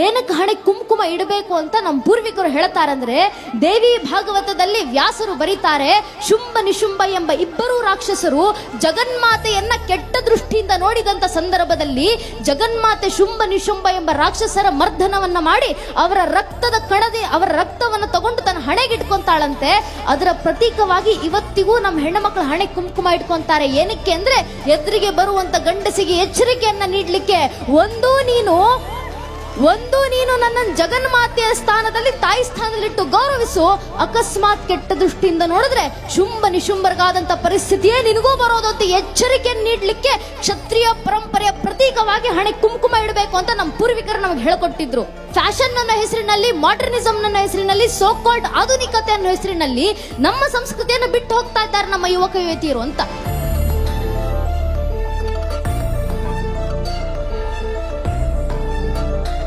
ಏನಕ್ಕೆ ಹಣೆ ಕುಂಕುಮ ಇಡಬೇಕು ಅಂತ ನಮ್ಮ ಪೂರ್ವಿಕರು ಹೇಳ್ತಾರಂದ್ರೆ, ದೇವಿ ಭಾಗವತದಲ್ಲಿ ವ್ಯಾಸರು ಬರೀತಾರೆ, ಶುಂಭ ನಿಶುಂಭ ಎಂಬ ಇಬ್ಬರೂ ರಾಕ್ಷಸರು ಜಗನ್ಮಾತೆಯನ್ನ ಕೆಟ್ಟ ದೃಷ್ಟಿಯಿಂದ ನೋಡಿದಂತ ಸಂದರ್ಭದಲ್ಲಿ ಜಗನ್ಮಾತೆ ಶುಂಭ ನಿಶುಂಭ ಎಂಬ ರಾಕ್ಷಸರ ಮರ್ದನವನ್ನ ಮಾಡಿ ಅವರ ರಕ್ತದ ಕಣದೆ ಅವರ ರಕ್ತವನ್ನು ತಗೊಂಡು ತನ್ನ ಹಣೆಗಿಟ್ಕೊಂತಾಳಂತೆ. ಅದರ ಪ್ರತೀಕವಾಗಿ ಇವತ್ತಿಗೂ ನಮ್ಮ ಹೆಣ್ಣು ಮಕ್ಕಳು ಹಣೆ ಕುಂಕುಮ ಇಟ್ಕೊಂತಾರೆ. ಏನಕ್ಕೆ ಅಂದ್ರೆ ಎದುರಿಗೆ ಬರುವಂತ ಗಂಡಸಿಗೆ ಎಚ್ಚರಿಕೆಯನ್ನ ನೀಡಲಿಕ್ಕೆ, ಒಂದು ನೀನು ನನ್ನ ಜಗನ್ಮಾತೆಯ ಸ್ಥಾನದಲ್ಲಿ ತಾಯಿ ಸ್ಥಾನದಲ್ಲಿಟ್ಟು ಗೌರವಿಸು. ಅಕಸ್ಮಾತ್ ಕೆಟ್ಟ ದೃಷ್ಟಿಯಿಂದ ನೋಡಿದ್ರೆ ಶುಂಭ ನಿಶುಂಭರಿಗಾದಂತ ಪರಿಸ್ಥಿತಿಯೇ ನಿನಗೂ ಬರೋದು ಅಂತ ಎಚ್ಚರಿಕೆಯನ್ನು ನೀಡಲಿಕ್ಕೆ ಕ್ಷತ್ರಿಯ ಪರಂಪರೆಯ ಪ್ರತೀಕವಾಗಿ ಹಣೆ ಕುಂಕುಮ ಇಡಬೇಕು ಅಂತ ನಮ್ಮ ಪೂರ್ವಿಕರು ನಮಗೆ ಹೇಳಿಕೊಟ್ಟಿದ್ರು. ಫ್ಯಾಷನ್ ಅನ್ನೋ ಹೆಸರಿನಲ್ಲಿ, ಮಾಡರ್ನಿಸಂ ಅನ್ನೋ ಹೆಸರಿನಲ್ಲಿ, ಸೋ ಕಾಲ್ಡ್ ಆಧುನಿಕತೆ ಅನ್ನೋ ಹೆಸರಿನಲ್ಲಿ ನಮ್ಮ ಸಂಸ್ಕೃತಿಯನ್ನು ಬಿಟ್ಟು ಹೋಗ್ತಾ ಇದ್ದಾರೆ ನಮ್ಮ ಯುವಕ ಯುವತಿಯರು ಅಂತ.